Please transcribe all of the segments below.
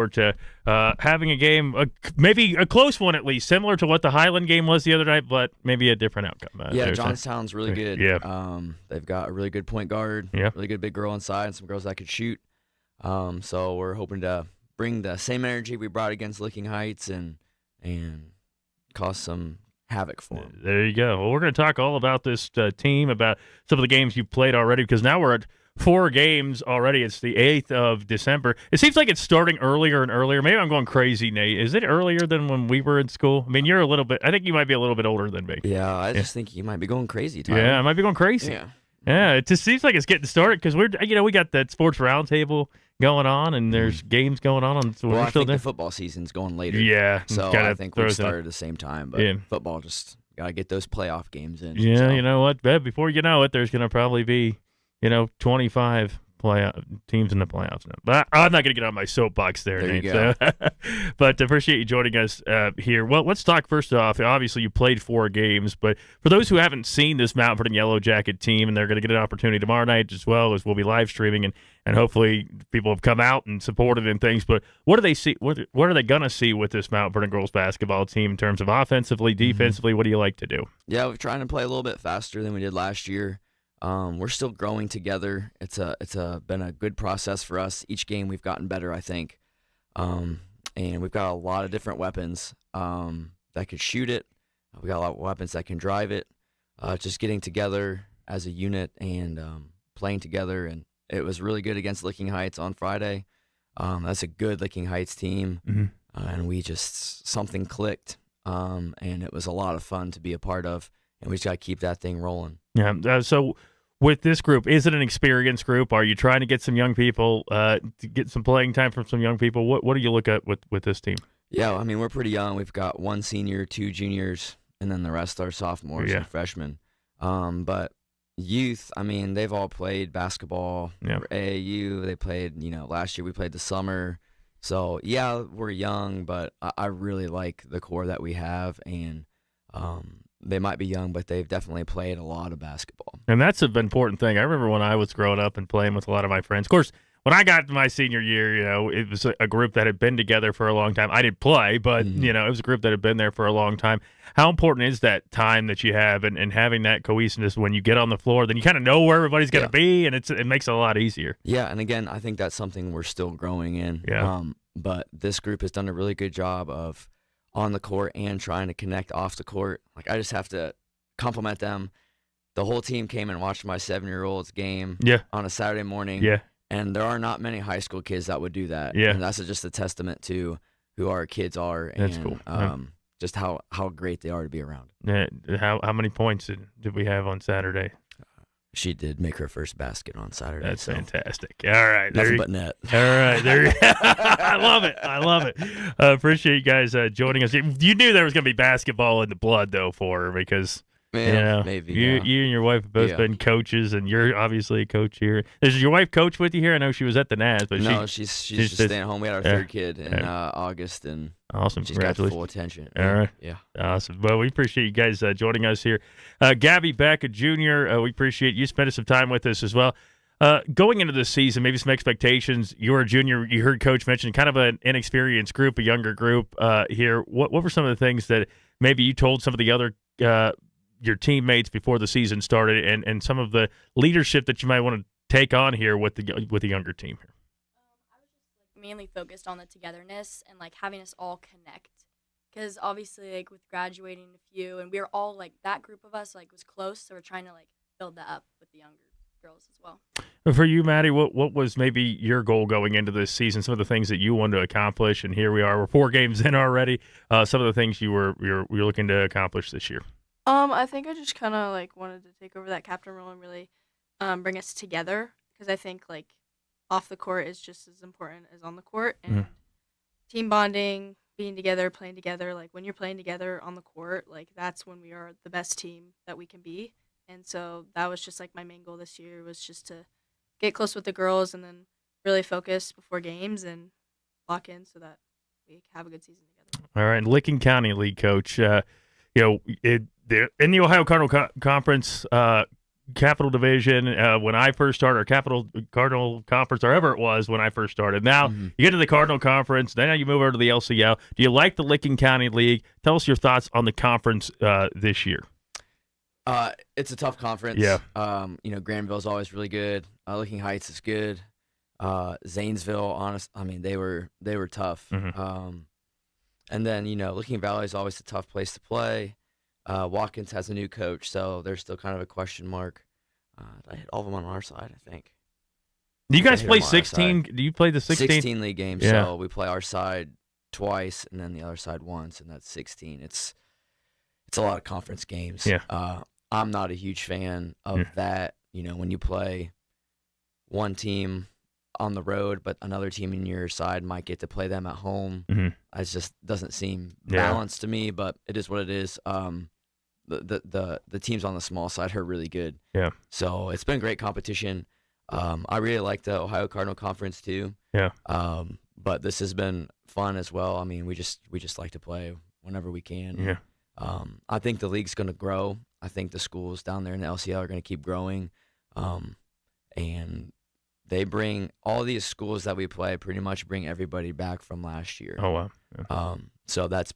forward to having a game, maybe a close one at least, similar to what the Highland game was the other night, but maybe a different outcome. Johnstown's really good. Yeah. They've got a really good point guard, really good big girl inside, and some girls that could shoot. So we're hoping to bring the same energy we brought against Licking Heights and cause some havoc for them. There you go. Well, we're going to talk all about this team, about some of the games you've played already, because now we're at 4 games already. It's the 8th of December. It seems like it's starting earlier and earlier. Maybe I'm going crazy, Nate. Is it earlier than when we were in school? I mean, you're a little bit – I think you might be a little bit older than me. Yeah, I just think you might be going crazy, Tyler. Yeah, I might be going crazy. Yeah, it just seems like it's getting started because we got that sports roundtable going on, and there's games going on. So I think the football season's going later. Yeah. So I think we started at the same time, but football just – got to get those playoff games in. Yeah, so. You know what? Before you know it, there's going to probably be, 25 playoff teams in the playoffs now. But I'm not going to get on my soapbox there, Nate. You go. But appreciate you joining us here. Well, let's talk first off. Obviously, you played 4 games, but for those who haven't seen this Mount Vernon Yellow Jacket team, and they're going to get an opportunity tomorrow night as well, as we'll be live streaming, and hopefully people have come out and supported and things. But what do they see? What are they going to see with this Mount Vernon girls basketball team in terms of offensively, defensively? What do you like to do? Yeah, we're trying to play a little bit faster than we did last year. We're still growing together. It's been a good process for us. Each game we've gotten better, I think. And we've got a lot of different weapons that could shoot it. We got a lot of weapons that can drive it. Just getting together as a unit and playing together, and it was really good against Licking Heights on Friday. That's a good Licking Heights team, and something clicked, and it was a lot of fun to be a part of, and we just got to keep that thing rolling. Yeah, so with this group, is it an experienced group? Are you trying to get some young people, to get some playing time from some young people? What do you look at with this team? Yeah, I mean, we're pretty young. We've got 1 senior, 2 juniors, and then the rest are sophomores and freshmen. But youth, I mean, they've all played basketball for AAU. They played, last year we played the summer. So, yeah, we're young, but I really like the core that we have, and they might be young, but they've definitely played a lot of basketball. And that's an important thing. I remember when I was growing up and playing with a lot of my friends. Of course, when I got to my senior year, it was a group that had been together for a long time. I didn't play, but, it was a group that had been there for a long time. How important is that time that you have and having that cohesiveness when you get on the floor? Then you kind of know where everybody's going to be, and it makes it a lot easier. Yeah, and again, I think that's something we're still growing in. Yeah. But this group has done a really good job of on the court and trying to connect off the court. Like, I just have to compliment them. The whole team came and watched my 7-year-old's game on a Saturday morning. Yeah. And there are not many high school kids that would do that. Yeah. And that's just a testament to who our kids are. That's and, cool. Just how great they are to be around. Yeah. How many points did we have on Saturday? She did make her first basket on Saturday. That's fantastic. All right. Nothing but net. All right. I love it. Appreciate you guys joining us. You knew there was going to be basketball in the blood, though, for her, because maybe you and your wife have both been coaches, and you're obviously a coach here. Does your wife coach with you here? I know she was at the NAS, but no, she's just staying home. We had our 3rd kid in August, and awesome. She's got full attention. All right. Yeah. Awesome. Well, we appreciate you guys joining us here. Gabby Beck, a junior, we appreciate you spending some time with us as well. Going into this season, maybe some expectations. You're a junior. You heard Coach mention kind of an inexperienced group, a younger group here. What were some of the things that maybe you told some of the other your teammates before the season started, and some of the leadership that you might want to take on here with the younger team here? I was just mainly focused on the togetherness and having us all connect, because obviously with graduating a few, and we were all that group of us was close, so we're trying to build that up with the younger girls as well. For you, Maddie, what was maybe your goal going into this season? Some of the things that you wanted to accomplish, and here we are. We're 4 games in already. Some of the things you're looking to accomplish this year. I think I just kind of wanted to take over that captain role and really bring us together, because I think off the court is just as important as on the court, and team bonding, being together, playing together. When you're playing together on the court, that's when we are the best team that we can be. And so that was just my main goal this year, was just to get close with the girls and then really focus before games and lock in so that we have a good season together. All right, Licking County League coach. In the Ohio Cardinal Conference, Capital Division when I first started, or Capital Cardinal Conference, or ever it was when I first started. Now you get to the Cardinal Conference, then you move over to the LCL. Do you like the Licking County League? Tell us your thoughts on the conference this year. It's a tough conference. Yeah. Granville's always really good. Licking Heights is good. Zanesville, they were tough. And then, Licking Valley is always a tough place to play. Watkins has a new coach, so there's still kind of a question mark. I hit all of them on our side, I think. Do you guys play 16? Do you play the 16? 16 league games, Yeah. so we play our side twice and then the other side once, and that's 16. It's a lot of conference games. Yeah. I'm not a huge fan of that. When you play one team on the road, but another team in your side might get to play them at home. It just doesn't seem balanced to me, but it is what it is. The teams on the small side are really good. Yeah. So it's been great competition. I really like the Ohio Cardinal Conference too. Yeah. But this has been fun as well. I mean, we just like to play whenever we can. Yeah. I think the league's going to grow. I think the schools down there in the LCL are going to keep growing. And they bring all these schools that we play pretty much bring everybody back from last year. Oh, wow. Yeah. So it's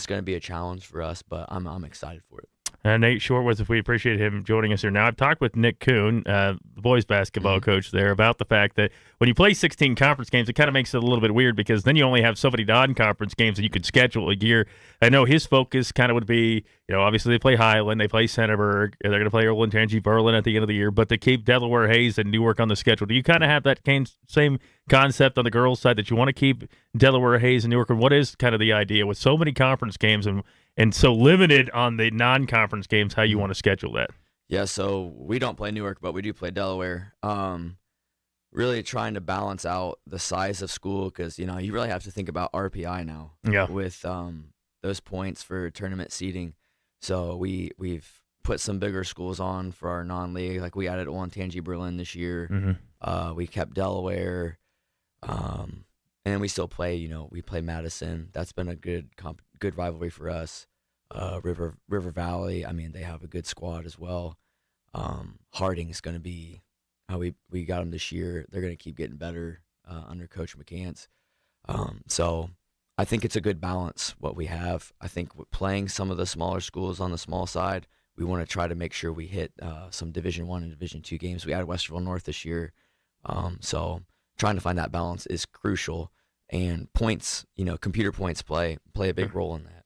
going to be a challenge for us, but I'm excited for it. Nate Shortworth, if we appreciate him joining us here now. I've talked with Nick Kuhn, the boys basketball coach there, about the fact that when you play 16 conference games, it kind of makes it a little bit weird because then you only have so many non-conference games that you could schedule a year. I know his focus kind of would be, obviously they play Highland, they play Centerburg, they're going to play Olentangy, Berlin at the end of the year, but they keep Delaware, Hayes, and Newark on the schedule. Do you kind of have that same concept on the girls' side that you want to keep Delaware, Hayes, and Newark? And what is kind of the idea with so many conference games and so limited on the non-conference games, how you want to schedule that? Yeah, so we don't play Newark, but we do play Delaware. Really trying to balance out the size of school because, you really have to think about RPI now with those points for tournament seeding. So we've put some bigger schools on for our non-league. Like we added Olentangy Berlin this year. We kept Delaware. And we still play, we play Madison. That's been a good rivalry for us. River Valley, they have a good squad as well. Harding's going to be how we got them this year. They're going to keep getting better under Coach McCants. So I think it's a good balance what we have. I think with playing some of the smaller schools on the small side, we want to try to make sure we hit some Division I and Division II games. We added Westerville North this year. So trying to find that balance is crucial. And points, computer points play a big role in that.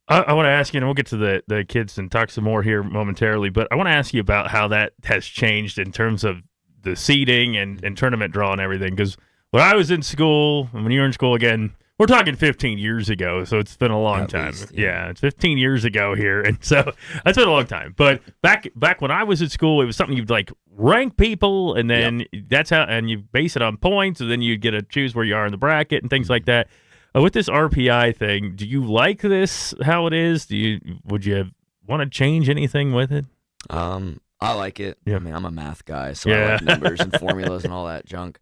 I want to ask you, and we'll get to the kids and talk some more here momentarily, but I want to ask you about how that has changed in terms of the seeding and tournament draw and everything. Because when I was in school, and when you were in school again, we're talking 15 years ago, so it's been a long time. Least, yeah, it's 15 years ago here, and so that's been a long time. But back when I was at school, it was something you'd rank people, and then that's how, and you base it on points, and then you'd get to choose where you are in the bracket and things like that. With this RPI thing, do you like this how it is? Would you want to change anything with it? I like it. Yeah. I'm a math guy, so I like numbers and formulas and all that junk.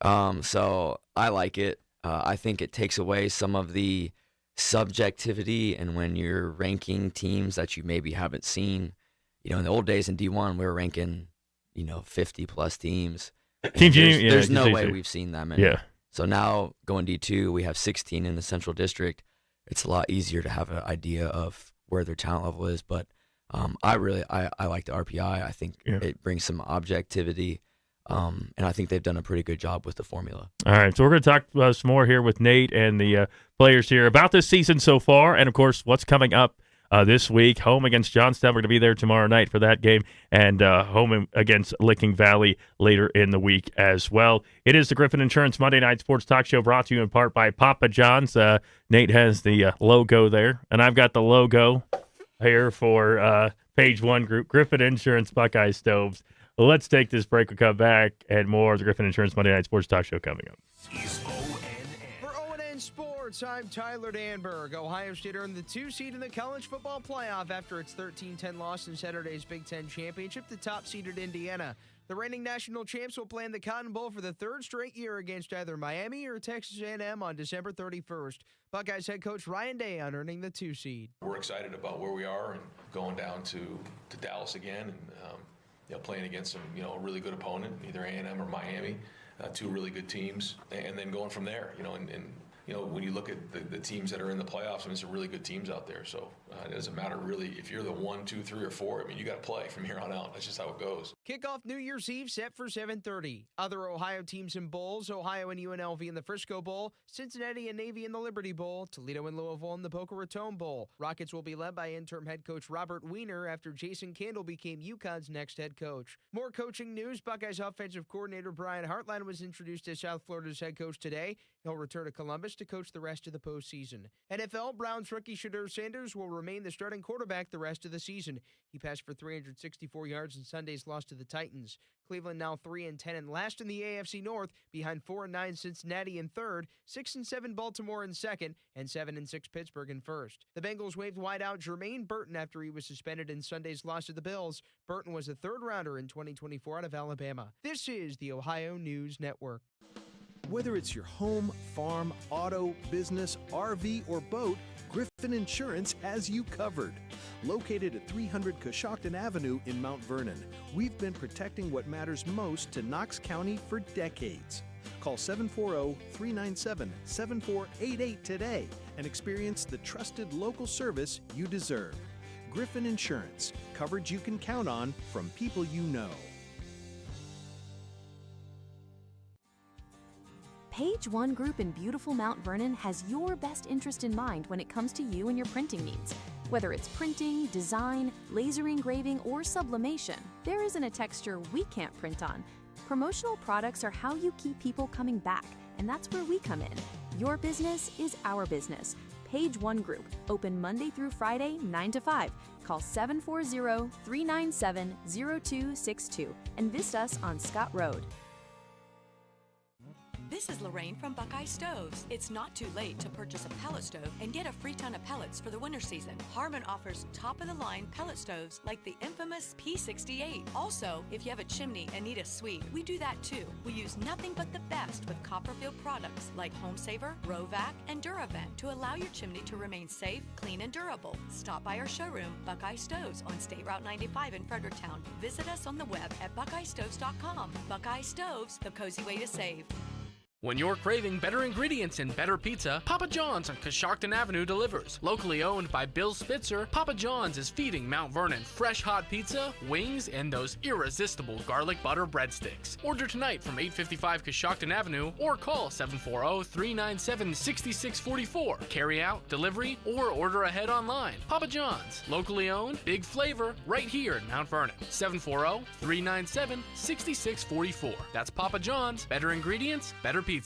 So I like it. I think it takes away some of the subjectivity, and when you're ranking teams that you maybe haven't seen, in the old days in D1, we were ranking, 50 plus teams. There's no way we've seen that many. Yeah. So now going D2, we have 16 in the Central District. It's a lot easier to have an idea of where their talent level is. But I like the RPI. I think it brings some objectivity. And I think they've done a pretty good job with the formula. All right, so we're going to talk some more here with Nate and the players here about this season so far, and, of course, what's coming up this week. Home against Johnstown. We're going to be there tomorrow night for that game, and home against Licking Valley later in the week as well. It is the Griffin Insurance Monday Night Sports Talk Show, brought to you in part by Papa John's. Nate has the logo there, and I've got the logo here for Page One Group, Griffin Insurance Buckeye Stoves. Well, let's take this break. We'll come back and more of the Griffin Insurance Monday Night Sports Talk Show coming up. For ONN Sports, I'm Tyler Danberg. Ohio State earned the 2 seed in the college football playoff after its 13-10 loss in Saturday's Big Ten Championship to top-seeded Indiana. The reigning national champs will play in the Cotton Bowl for the third straight year against either Miami or Texas A&M on December 31st. Buckeyes head coach Ryan Day on earning the 2 seed. We're excited about where we are and going down to Dallas again and playing against some a really good opponent, either A&M or Miami, two really good teams, and then going from there. When you look at the teams that are in the playoffs, I mean, some really good teams out there. So it doesn't matter really if you're the 1, 2, 3, or 4. I mean, you got to play from here on out. That's just how it goes. Kickoff New Year's Eve set for 7:30. Other Ohio teams in bowls: Ohio and UNLV in the Frisco Bowl, Cincinnati and Navy in the Liberty Bowl, Toledo and Louisville in the Boca Raton Bowl. Rockets will be led by interim head coach Robert Weiner after Jason Candle became UConn's next head coach. More coaching news: Buckeyes offensive coordinator Brian Hartline was introduced as South Florida's head coach today. He'll return to Columbus to coach the rest of the postseason. NFL, Browns rookie Shadur Sanders will remain the starting quarterback the rest of the season. He passed for 364 yards in Sunday's loss to the Titans. Cleveland now 3-10 and last in the AFC North, behind 4-9 Cincinnati in third, 6-7 Baltimore in second, and 7-6 Pittsburgh in first. The Bengals waived wideout Jermaine Burton after he was suspended in Sunday's loss to the Bills. Burton was a third-rounder in 2024 out of Alabama. This is the Ohio News Network. Whether it's your home, farm, auto, business, RV, or boat, Griffin Insurance has you covered. Located at 300 Coshocton Avenue in Mount Vernon, we've been protecting what matters most to Knox County for decades. Call 740-397-7488 today and experience the trusted local service you deserve. Griffin Insurance, coverage you can count on from people you know. Page One Group in beautiful Mount Vernon has your best interest in mind when it comes to you and your printing needs. Whether it's printing, design, laser engraving, or sublimation, there isn't a texture we can't print on. Promotional products are how you keep people coming back, and that's where we come in. Your business is our business. Page One Group, open Monday through Friday, 9 to 5. Call 740-397-0262 and visit us on Scott Road. This is Lorraine from Buckeye Stoves. It's not too late to purchase a pellet stove and get a free ton of pellets for the winter season. Harmon offers top-of-the-line pellet stoves like the infamous P68. Also, if you have a chimney and need a suite, we do that too. We use nothing but the best with Copperfield products like Home Saver, Rovac, and Duravent to allow your chimney to remain safe, clean, and durable. Stop by our showroom, Buckeye Stoves, on State Route 95 in Fredericktown. Visit us on the web at buckeyestoves.com. Buckeye Stoves, the cozy way to save. When you're craving better ingredients and better pizza, Papa John's on Coshocton Avenue delivers. Locally owned by Bill Spitzer, Papa John's is feeding Mount Vernon fresh hot pizza, wings, and those irresistible garlic butter breadsticks. Order tonight from 855 Coshocton Avenue or call 740-397-6644. Carry out, delivery, or order ahead online. Papa John's, locally owned, big flavor, right here in Mount Vernon. 740-397-6644. That's Papa John's. Better ingredients, better pizza.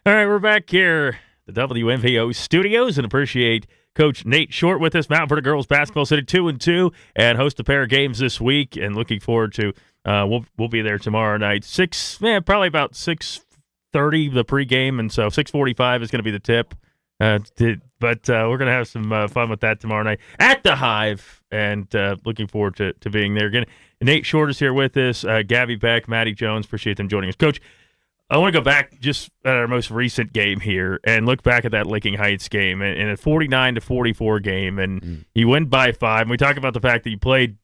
All right, we're back here, the WMVO studios, and appreciate Coach Nate Short with us. Mount Vernon girls basketball sitting 2-2 and host a pair of games this week, and looking forward to. We'll be there tomorrow night. Probably about 6:30 the pregame, and so 6:45 is going to be the tip. But we're going to have some fun with that tomorrow night at the Hive, and looking forward to being there again. Nate Short is here with us. Gabby Beck, Maddie Jones, appreciate them joining us. Coach, I want to go back just at our most recent game here and look back at that Licking Heights game and a 49-44 game, and you win by 5. And we talk about the fact that you played,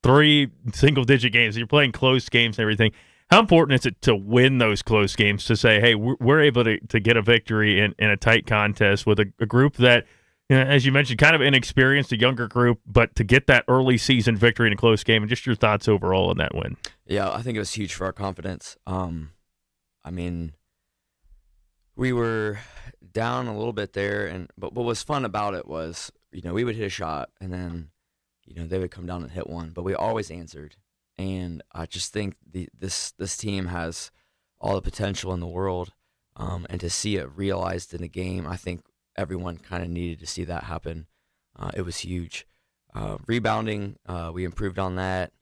3 single-digit games. You're playing close games and everything. How important is it to win those close games to say, hey, we're able to get a victory in a tight contest with a group that, as you mentioned, kind of inexperienced, a younger group, but to get that early season victory in a close game, and just your thoughts overall on that win? Yeah, I think it was huge for our confidence. We were down a little bit there, but what was fun about it was, we would hit a shot, and then, they would come down and hit one, but we always answered. And I just think this team has all the potential in the world, and to see it realized in a game, I think everyone kind of needed to see that happen. It was huge. Rebounding, we improved on that.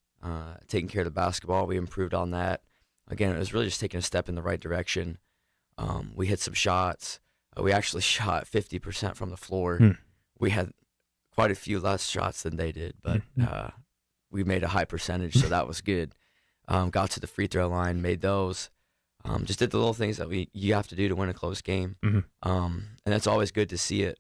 Taking care of the basketball, we improved on that. Again, it was really just taking a step in the right direction. We hit some shots. We actually shot 50% from the floor. We had quite a few less shots than they did, but we made a high percentage, so that was good. Got to the free throw line, made those. Just did the little things that you have to do to win a close game. And it's always good to see it,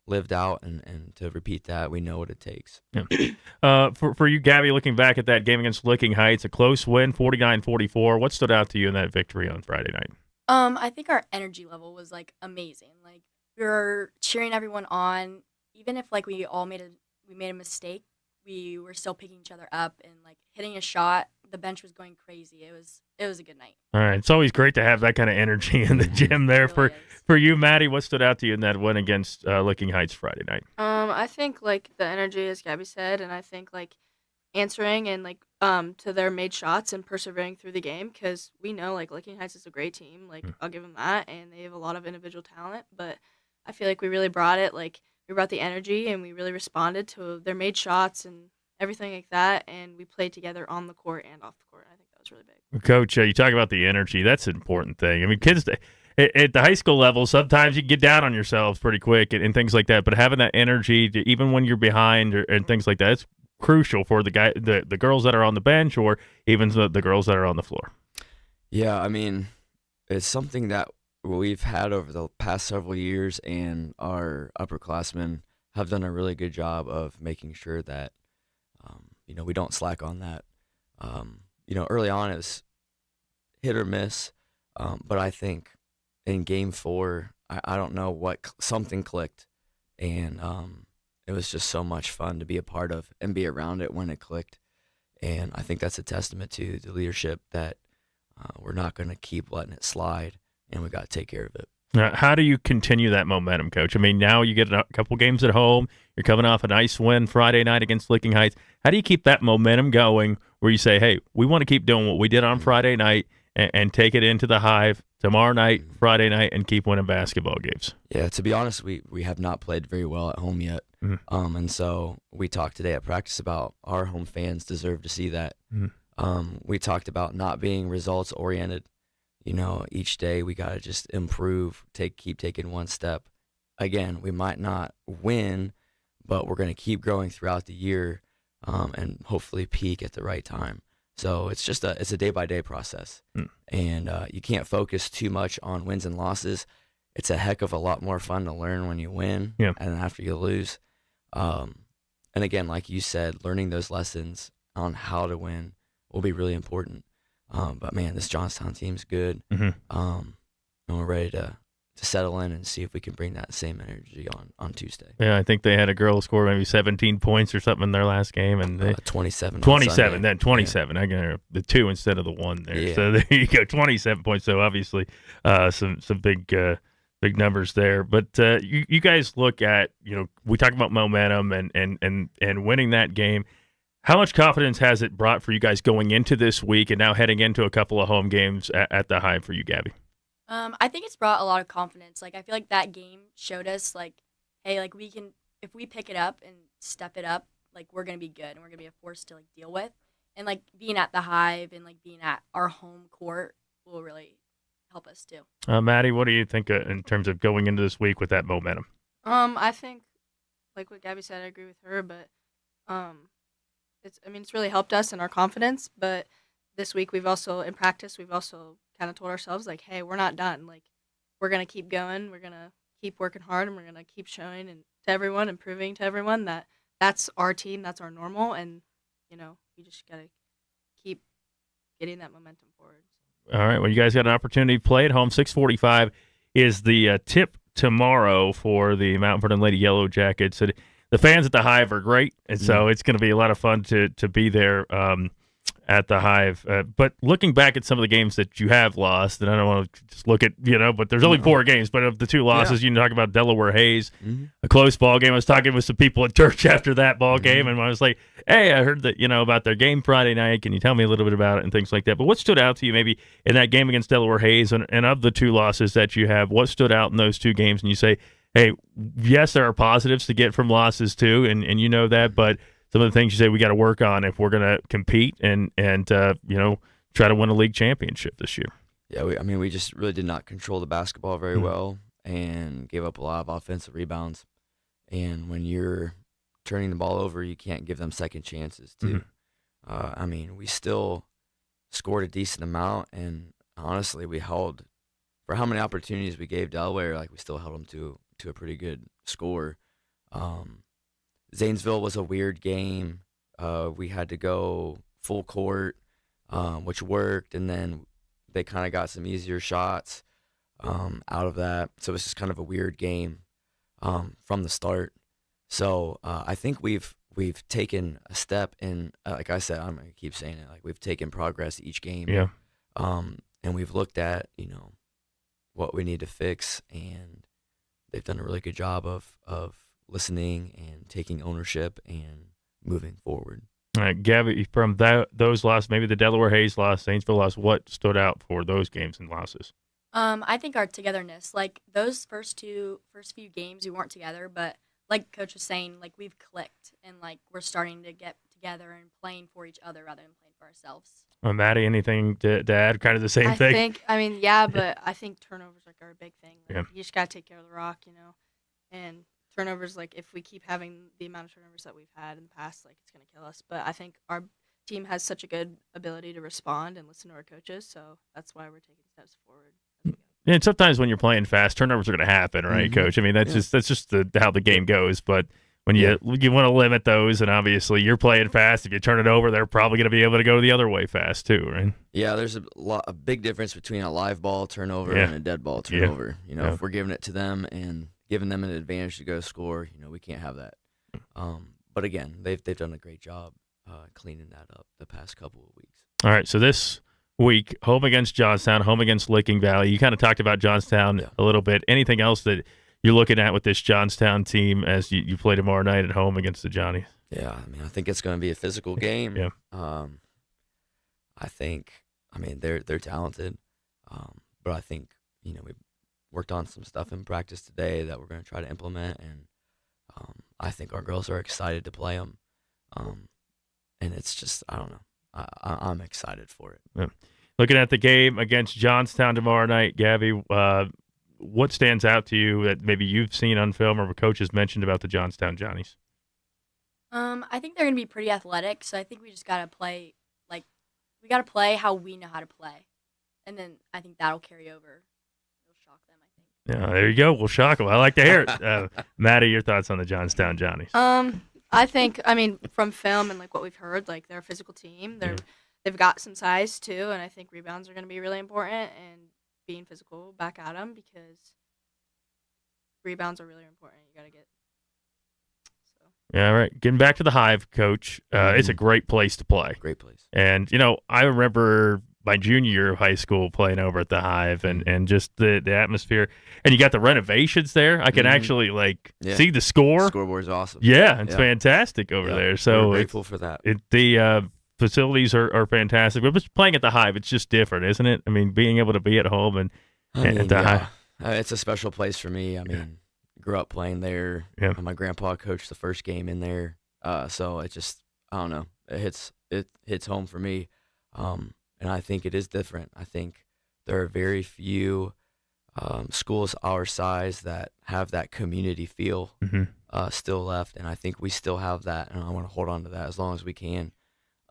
lived out and to repeat that. We know what it takes. Yeah. For you, Gabby, looking back at that game against Licking Heights, a close win, 49-44. What stood out to you in that victory on Friday night? I think our energy level was like amazing. Like we were cheering everyone on, even if like we made a mistake. We were still picking each other up and like hitting a shot. The bench was going crazy. It was a good night. All right, it's always great to have that kind of energy in the gym there. It really For you, Maddie, what stood out to you in that win against Licking Heights Friday night? I think like the energy, as Gabby said, and I think like answering and like to their made shots and persevering through the game, because we know like Licking Heights is a great team. Like I'll give them that, and they have a lot of individual talent. But I feel like we really brought it. Like we brought the energy, and we really responded to their made shots and everything like that, and we played together on the court and off the court. I think that was really big. Coach, you talk about the energy. That's an important thing. I mean, kids at the high school level, sometimes you get down on yourselves pretty quick and things like that. But having that energy, even when you're behind and things like that, it's crucial for the girls that are on the bench or even the girls that are on the floor. Yeah, I mean, it's something that we've had over the past several years, and our upperclassmen have done a really good job of making sure that we don't slack on that. Early on it was hit or miss, but I think in Game 4, I don't know something clicked, and it was just so much fun to be a part of and be around it when it clicked. And I think that's a testament to the leadership that we're not going to keep letting it slide, and we got to take care of it. How do you continue that momentum, Coach? I mean, now you get a couple games at home. You're coming off a nice win Friday night against Licking Heights. How do you keep that momentum going where you say, hey, we want to keep doing what we did on Friday night and take it into the Hive tomorrow night, Friday night, and keep winning basketball games? Yeah, to be honest, we have not played very well at home yet. And so we talked today at practice about our home fans deserve to see that. We talked about not being results-oriented. Each day we got to just improve, keep taking one step. Again, we might not win, but we're going to keep growing throughout the year and hopefully peak at the right time. So it's a day-by-day process. And you can't focus too much on wins and losses. It's a heck of a lot more fun to learn when you win and after you lose. And again, like you said, learning those lessons on how to win will be really important. But man, this Johnstown team's good. And we're ready to settle in and see if we can bring that same energy on Tuesday. Yeah, I think they had a girl score maybe 17 points or something in their last game, and they 27. 27, then 27. Yeah. I got the 2 instead of the 1 there. Yeah. So there you go, 27 points. So obviously, some big numbers there. But you guys look at we talk about momentum and winning that game. How much confidence has it brought for you guys going into this week and now heading into a couple of home games at the Hive for you, Gabby? I think it's brought a lot of confidence. Like I feel like that game showed us like, hey, like we can, if we pick it up and step it up, like we're gonna be good and we're gonna be a force to like deal with. And like being at the Hive and like being at our home court will really help us too. Maddie, what do you think in terms of going into this week with that momentum? I think like what Gabby said, I agree with her, but it's really helped us in our confidence. But this week in practice, we've also kind of told ourselves like, hey, we're not done. Like we're going to keep going. We're going to keep working hard, and we're going to keep showing to everyone and proving to everyone that that's our team, that's our normal. And, we just got to keep getting that momentum forward. All right. Well, you guys got an opportunity to play at home. 6:45 is the tip tomorrow for the Mount Vernon Lady Yellow Jackets. And the fans at the Hive are great, and so it's going to be a lot of fun to be there at the Hive. But looking back at some of the games that you have lost, and I don't want to just look at, but there's only 4 games, but of the 2 losses, you can talk about Delaware Hayes, a close ball game. I was talking with some people at church after that ball game, and I was like, hey, I heard that, about their game Friday night. Can you tell me a little bit about it and things like that? But what stood out to you maybe in that game against Delaware Hayes and of the 2 losses that you have, what stood out in those 2 games? And you say, hey, yes, there are positives to get from losses too, and you know that, but some of the things you say we got to work on if we're going to compete and try to win a league championship this year. Yeah, we just really did not control the basketball very well and gave up a lot of offensive rebounds. And when you're turning the ball over, you can't give them second chances too. I mean, we still scored a decent amount, and honestly, we held for how many opportunities we gave Delaware. Like we still held them to a pretty good score. Zanesville was a weird game. We had to go full court, which worked, and then they kind of got some easier shots out of that. So it's just kind of a weird game from the start. So I think we've taken a step in, like I said, I'm gonna keep saying it, like we've taken progress each game. Yeah. And we've looked at what we need to fix, and they've done a really good job of listening and taking ownership and moving forward. All right, Gabby, from those losses, maybe the Delaware Hayes loss, Zanesville loss, what stood out for those games and losses? I think our togetherness, like those first few games, we weren't together, but like Coach was saying, like we've clicked and like we're starting to get together and playing for each other rather than playing for ourselves. Maddie, anything to add? Kind of the same thing? But I think turnovers like are a big thing. Like, Yeah. You just got to take care of the rock, and turnovers, like if we keep having the amount of turnovers that we've had in the past, like it's going to kill us. But I think our team has such a good ability to respond and listen to our coaches, so that's why we're taking steps forward. Yeah, and sometimes when you're playing fast, turnovers are going to happen, right, Coach? I mean, that's just how the game goes. But when you want to limit those, and obviously you're playing fast, if you turn it over, they're probably going to be able to go the other way fast too, right? Yeah, there's a big difference between a live ball turnover and a dead ball turnover. If we're giving it to them and giving them an advantage to go score, we can't have that. But again, they've done a great job cleaning that up the past couple of weeks. All right, so this week, home against Johnstown, home against Licking Valley. You kind of talked about Johnstown a little bit. Anything else that you're looking at with this Johnstown team as you play tomorrow night at home against the Johnnies? Yeah, I think it's going to be a physical game. Yeah. I think, they're talented, but I think, we worked on some stuff in practice today that we're going to try to implement, and I think our girls are excited to play them, and it's just, I don't know, I'm excited for it. Yeah. Looking at the game against Johnstown tomorrow night, Gabby, what stands out to you that maybe you've seen on film or what coaches mentioned about the Johnstown Johnnies? I think they're going to be pretty athletic, so I think we just got to play, how we know how to play. And then I think that'll carry over. It'll shock them, I think. Yeah, there you go. We'll shock them. I like to hear it. Maddie, your thoughts on the Johnstown Johnnies? I think, from film and like what we've heard, like they're a physical team. They've got some size too, and I think rebounds are going to be really important, and being physical back at them because rebounds are really important. You got to get. Yeah, all right. Getting back to the Hive, Coach, it's a great place to play. Great place. And, I remember my junior year of high school playing over at the Hive and just the atmosphere. And you got the renovations there. I can actually, see the score. The scoreboard's awesome. Yeah, it's fantastic over there. So we're grateful for that. The facilities are fantastic. But just playing at the Hive, it's just different, isn't it? I mean, being able to be at home and at the Hive. It's a special place for me. Grew up playing there. Yeah. My grandpa coached the first game in there. So it just, I don't know, it hits home for me. And I think it is different. I think there are very few schools our size that have that community feel still left. And I think we still have that, and I want to hold on to that as long as we can.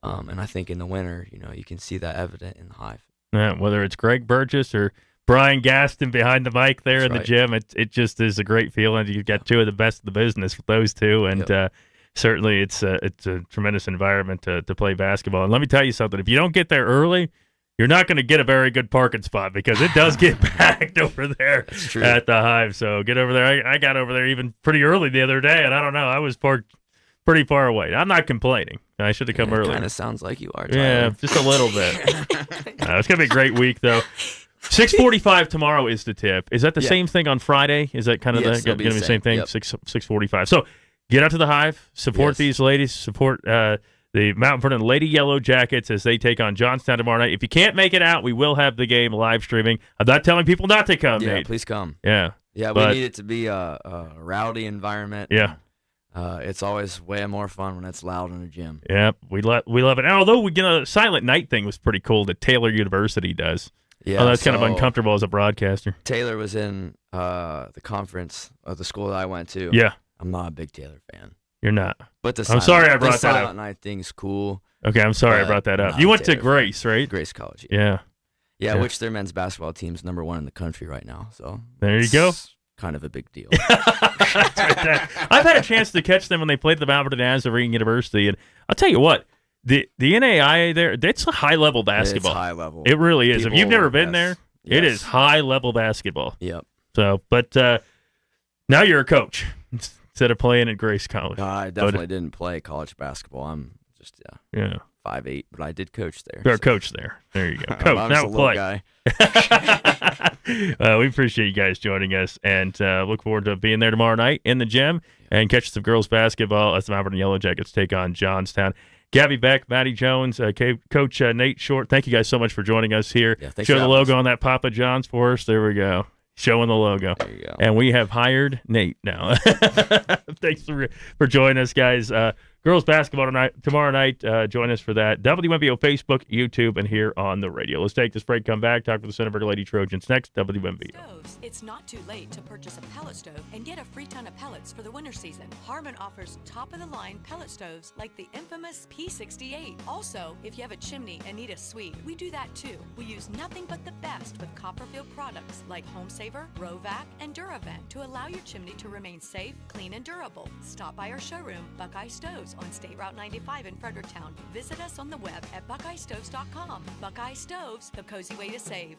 And I think in the winter, you can see that evident in the Hive. Yeah, whether it's Greg Burgess or Brian Gaston behind the mic there in the gym, it just is a great feeling. You've got two of the best of the business with those two, and certainly it's a tremendous environment to play basketball. And let me tell you something, if you don't get there early, you're not going to get a very good parking spot because it does get packed over there at the Hive. So get over there. I got over there even pretty early the other day, and I don't know, I was parked pretty far away. I'm not complaining. I should have come earlier. It kind of sounds like you are, Tyler. Yeah, just a little bit. It's going to be a great week, though. 6:45 tomorrow is the tip. Is that the same thing on Friday? Is that kind of going to be the same thing? Yep. 6:45. So get out to the Hive, support these ladies, support the Mount Vernon Lady Yellow Jackets as they take on Johnstown tomorrow night. If you can't make it out, we will have the game live streaming. I'm not telling people not to come, Nate. Please come. Yeah. Yeah, we need it to be a rowdy environment. Yeah. It's always way more fun when it's loud in a gym. Yeah, we love it. And although a Silent Night thing was pretty cool that Taylor University does. Yeah, that's kind of uncomfortable as a broadcaster. Taylor was in the conference of the school that I went to. Yeah. I'm not a big Taylor fan. You're not. But the I'm sorry I brought the that Silent up. Night thing's cool. Okay, I'm sorry I But brought that up. not You went to terrifying. Grace, right? Grace College. Yeah. Yeah, Yeah. which their men's basketball team's #1 in the country right now. So There you go. it's kind of a big deal. That's right there. I've had a chance to catch them when they played the Mount Vernon Nazarene University, and I'll tell you what, the NAIA there, that's a high level basketball. It's high level. It really is. If you've never been yes. there, it Yes. is high level basketball. Yep. So, but now you're a coach instead of playing at Grace College. I definitely didn't play college basketball. I'm just Yeah, 5'8", but I did coach there. you're a so- coach there. There you go, coach. I'm Now just a little play. guy. We appreciate you guys joining us, and look forward to being there tomorrow night in the gym and catch some girls basketball as the Mount Vernon Yellow Jackets take on Johnstown. Gabby Beck, Maddie Jones, Coach Nate Short, thank you guys so much for joining us here. Yeah, thanks Show for the having logo us. on that Papa John's for us. There we go. Showing the logo. There you go. And we have hired Nate now. Thanks for joining us, guys. Girls basketball tomorrow night. Join us for that. WMBO Facebook, YouTube, and here on the radio. Let's take this break, come back, talk with the Centerburg Lady Trojans next. WMBO. Stoves. It's not too late to purchase a pellet stove and get a free ton of pellets for the winter season. Harmon offers top-of-the-line pellet stoves like the infamous P68. Also, if you have a chimney and need a suite, we do that too. We use nothing but the best with Copperfield products like HomeSaver, Rovac, and DuraVent to allow your chimney to remain safe, clean, and durable. Stop by our showroom, Buckeye Stoves, on State Route 95 in Fredericktown. Visit us on the web at buckeyestoves.com. Buckeye Stoves, the cozy way to save.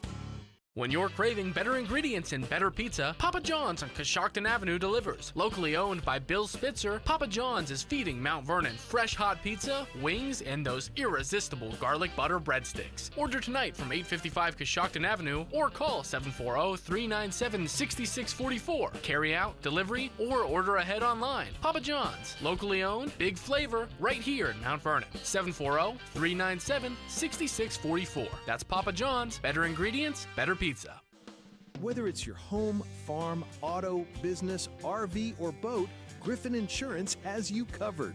When you're craving better ingredients and better pizza, Papa John's on Coshocton Avenue delivers. Locally owned by Bill Spitzer, Papa John's is feeding Mount Vernon fresh hot pizza, wings, and those irresistible garlic butter breadsticks. Order tonight from 855 Coshocton Avenue or call 740-397-6644. Carry out, delivery, or order ahead online. Papa John's, locally owned, big flavor, right here in Mount Vernon. 740-397-6644. That's Papa John's. Better ingredients, better pizza. Whether it's your home, farm, auto, business, RV, or boat, Griffin Insurance has you covered.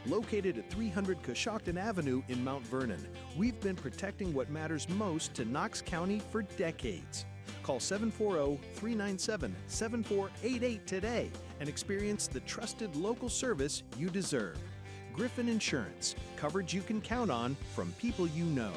Located at 300 Coshocton Avenue in Mount Vernon, we've been protecting what matters most to Knox County for decades. Call 740-397-7488 today and experience the trusted local service you deserve. Griffin Insurance, coverage you can count on from people you know.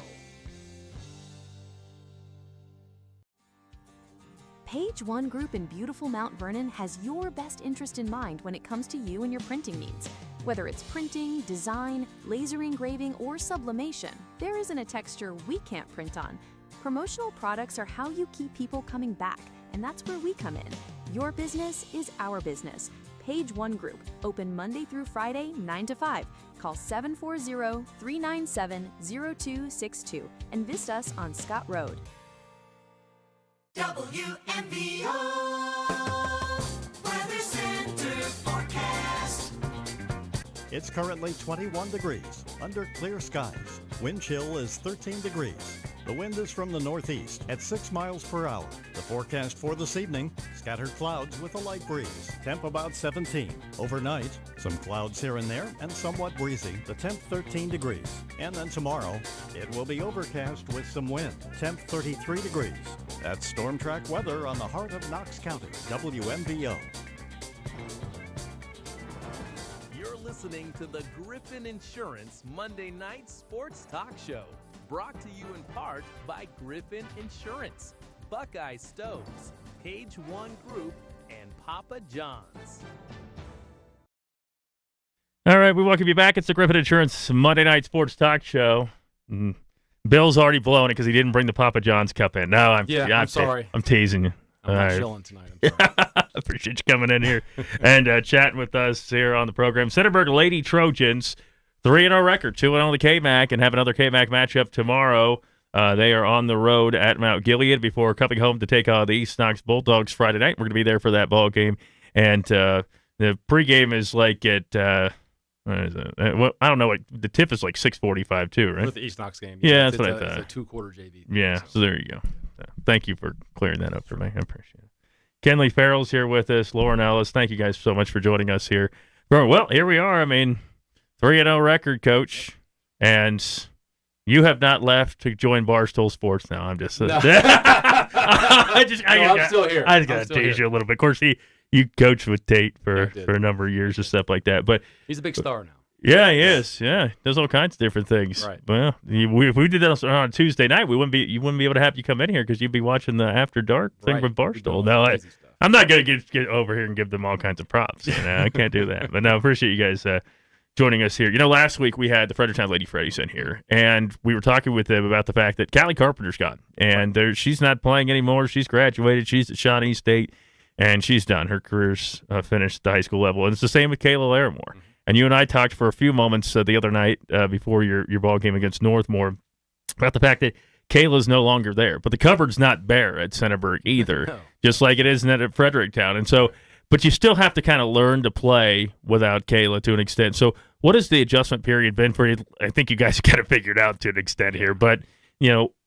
Page One Group in beautiful Mount Vernon has your best interest in mind when it comes to you and your printing needs. Whether it's printing, design, laser engraving, or sublimation, there isn't a texture we can't print on. Promotional products are how you keep people coming back, and that's where we come in. Your business is our business. Page One Group, open Monday through Friday, 9 to 5. Call 740-397-0262 and visit us on Scott Road. WMBO Weather Center forecast. It's currently 21 degrees under clear skies. Wind chill is 13 degrees. The wind is from the northeast at 6 miles per hour. The forecast for this evening, scattered clouds with a light breeze. Temp about 17. Overnight, some clouds here and there and somewhat breezy. The temp 13 degrees. And then tomorrow, it will be overcast with some wind. Temp 33 degrees. That's storm track weather on the heart of Knox County. WMBO. You're listening to the Griffin Insurance Monday Night Sports Talk Show. Brought to you in part by Griffin Insurance, Buckeye Stoves, Page One Group, and Papa John's. All right, we welcome you back. It's the Griffin Insurance Monday Night Sports Talk Show. Bill's already blown it because he didn't bring the Papa John's cup in. No, I'm sorry. I'm teasing you. I'm not chilling tonight. I'm sorry. Appreciate you coming in here and chatting with us here on the program. Centerburg Lady Trojans, 3-0 record, 2-0 the KMAC, and have another KMAC matchup tomorrow. They are on the road at Mount Gilead before coming home to take on the East Knox Bulldogs Friday night. We're going to be there for that ball game. And the pregame is like at what is it? I don't know. The tip is like 6:45 too, right? With the East Knox game. Yeah, that's what I thought. It's a 2-quarter JV. Yeah, so there you go. Thank you for clearing that up for me. I appreciate it. Kenley Farrell's here with us. Lauren Ellis, thank you guys so much for joining us here. Well, here we are. I mean, 3-0 record, Coach, and you have not left to join Barstool Sports now. I'm just, No. I'm still here. I just got to tease you a little bit. Of course, he you coached with Tate Yeah, I for did. a number of years and stuff like that. But He's a big star now. yeah, he is. Yeah, does all kinds of different things. Right. Well, if we did that on Tuesday night, you wouldn't be able to have you come in here because you'd be watching the After Dark thing Right. with We'd be Barstool. doing No, crazy stuff. I'm not going to get over here and give them all kinds of props. I can't do that. But no, appreciate you guys joining us here. Last week we had the Fredericktown Lady Freddies in here, and we were talking with them about the fact that Callie Carpenter's gone, and she's not playing anymore. She's graduated. She's at Shawnee State, and she's done. Her career's finished at the high school level, and it's the same with Kayla Larimore. Mm-hmm. And you and I talked for a few moments the other night before your ball game against Northmore about the fact that Kayla's no longer there, but the cupboard's not bare at Centerburg either, No. just like it isn't at Fredericktown. And so, but you still have to kind of learn to play without Kayla to an extent. So what has the adjustment period been for you? I think you guys kind of figured out to an extent here, but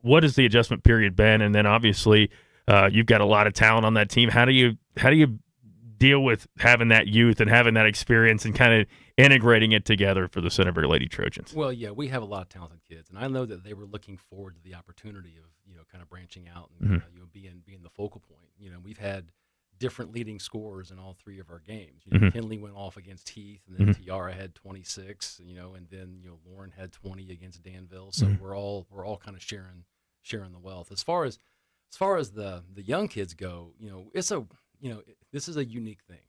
what has the adjustment period been? And then obviously you've got a lot of talent on that team. How do you deal with having that youth and having that experience and kind of integrating it together for the Centerburg Lady Trojans? Well, yeah, we have a lot of talented kids, and I know that they were looking forward to the opportunity of kind of branching out and being the focal point. We've had different leading scorers in all three of our games. Kinley went off against Heath, and then Tiara had 26. And then Lauren had 20 against Danville. So we're all kind of sharing the wealth. As far as the young kids go, this is a unique thing.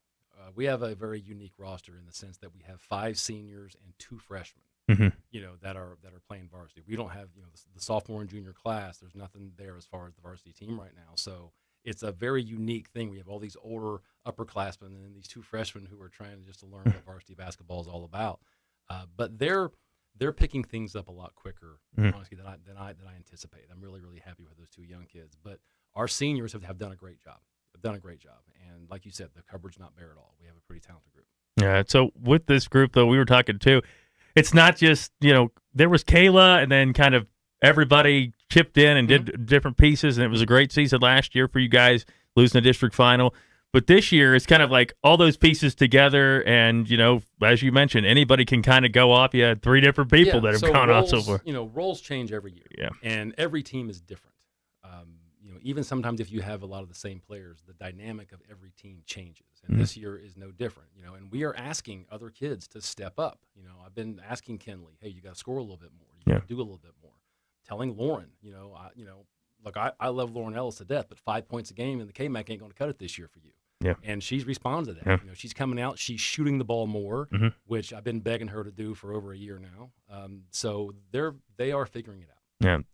We have a very unique roster in the sense that we have 5 seniors and 2 freshmen, that are playing varsity. We don't have, the sophomore and junior class. There's nothing there as far as the varsity team right now. So it's a very unique thing. We have all these older upperclassmen and then these 2 freshmen who are trying just to learn what varsity basketball is all about. But they're picking things up a lot quicker, honestly, than I anticipate. I'm really, really happy with those 2 young kids. But our seniors have done a great job. And like you said, the cupboard's not bare at all. We have a pretty talented group. Yeah. So with this group, though, we were talking too, it's not just, there was Kayla and then kind of everybody chipped in and did different pieces. And it was a great season last year for you guys, losing the district final. But this year, it's kind of like all those pieces together. And, as you mentioned, anybody can kind of go off. You had 3 different people that have gone off so far. Roles change every year. Yeah. And every team is different. Even sometimes if you have a lot of the same players, the dynamic of every team changes. And this year is no different, and we are asking other kids to step up. I've been asking Kinley, hey, you got to score a little bit more. You got to do a little bit more. Telling Lauren, look, I love Lauren Ellis to death, but 5 points a game in the KMAC ain't going to cut it this year for you. Yeah. And she's responded to that. She's coming out, she's shooting the ball more, which I've been begging her to do for over a year now. So they are figuring it out.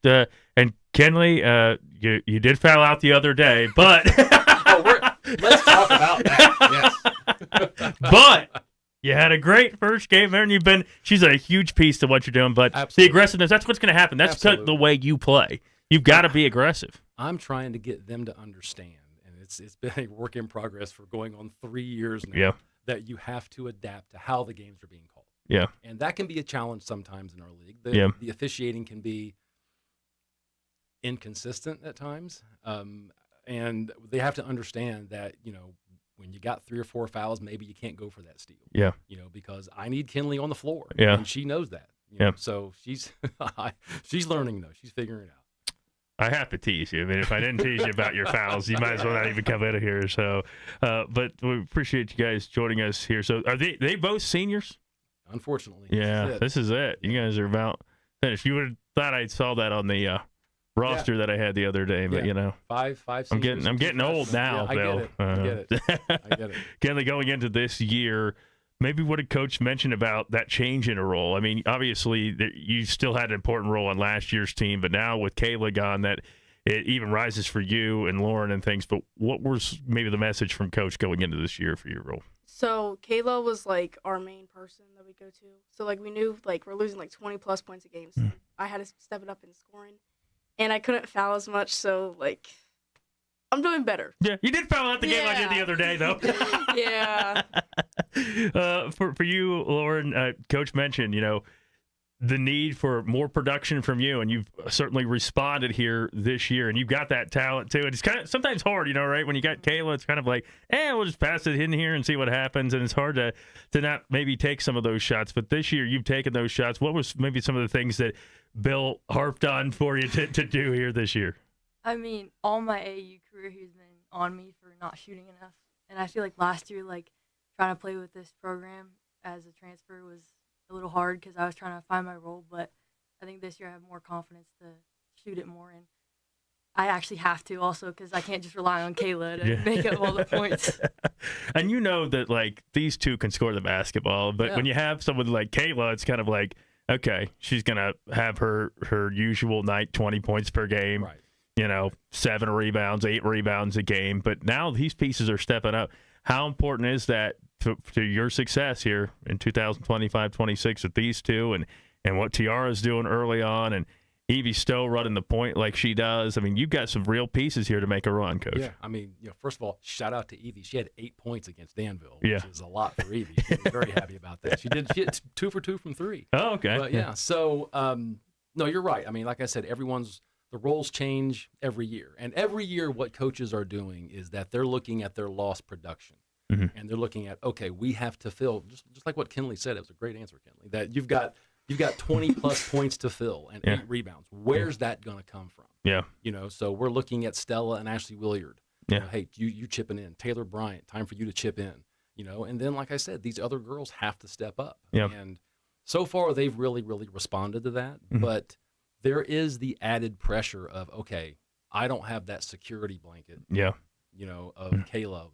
Yeah. And Kenley, you did foul out the other day, but let's talk about that. Yes. But you had a great first game there, and she's a huge piece to what you're doing. But Absolutely. the aggressiveness, that's what's going to happen. That's the way you play. You've got to be aggressive. I'm trying to get them to understand, and it's been a work in progress for going on 3 years now, Yeah. that you have to adapt to how the games are being called. Yeah. And that can be a challenge sometimes in our league. The officiating can be inconsistent at times, and they have to understand that when you got 3 or 4 fouls, maybe you can't go for that steal. Yeah. Because I need Kinley on the floor. Yeah. And she knows that. So she's learning though. She's figuring it out. I have to tease you. I mean, if I didn't tease you about your fouls, you might as well not even come in here. So, but we appreciate you guys joining us here. So, are they both seniors? Unfortunately. Yeah, this is it. You guys are about finished. You would have thought I saw that on the roster that I had the other day, but five. I'm getting old now. Yeah, I get it. I get it. Kenley, going into this year, maybe what did Coach mention about that change in a role? I mean, obviously you still had an important role on last year's team, but now with Kayla gone, that it even rises for you and Lauren and things. But what was maybe the message from Coach going into this year for your role? So Kayla was like our main person that we go to. So like we knew like we're losing like 20 plus points a game. So I had to step it up in scoring. And I couldn't foul as much, so, like, I'm doing better. Yeah, you did foul out the game I did the other day, though. Yeah. For you, Lauren, Coach mentioned, the need for more production from you, and you've certainly responded here this year, and you've got that talent, too. And it's kind of sometimes hard, right? When you got Kayla, it's kind of like, we'll just pass it in here and see what happens, and it's hard to not maybe take some of those shots. But this year, you've taken those shots. What was maybe some of the things that Bill harped on for you to do here this year? I mean, all my AAU career, he's been on me for not shooting enough. And I feel like last year, like trying to play with this program as a transfer was a little hard because I was trying to find my role. But I think this year I have more confidence to shoot it more. And I actually have to also because I can't just rely on Kayla to make up all the points. And you know that, like, these two can score the basketball. But when you have someone like Kayla, it's kind of like, okay, she's going to have her usual night, 20 points per game. Right. 7 rebounds, 8 rebounds a game. But now these pieces are stepping up. How important is that to your success here in 2025-26 with these two and what Tiara's doing early on and Evie Stowe running the point like she does? I mean, you've got some real pieces here to make a run, Coach. Yeah, I mean, first of all, shout out to Evie. She had 8 points against Danville, Yeah. which is a lot for Evie. She was very happy about that. She hit 2 for 2 from 3. Oh, okay. But yeah, so no, you're right. I mean, like I said, the roles change every year, and every year what coaches are doing is that they're looking at their lost production, and they're looking at, okay, we have to fill just like what Kinley said. It was a great answer, Kinley. That you've got 20 plus points to fill and 8 rebounds. Where's that going to come from? Yeah. So we're looking at Stella and Ashley Williard. Yeah. Hey, you chipping in. Taylor Bryant, time for you to chip in. And then, like I said, these other girls have to step up. Yeah. And so far, they've really, really responded to that. But there is the added pressure of, okay, I don't have that security blanket. Yeah. Of Kayla.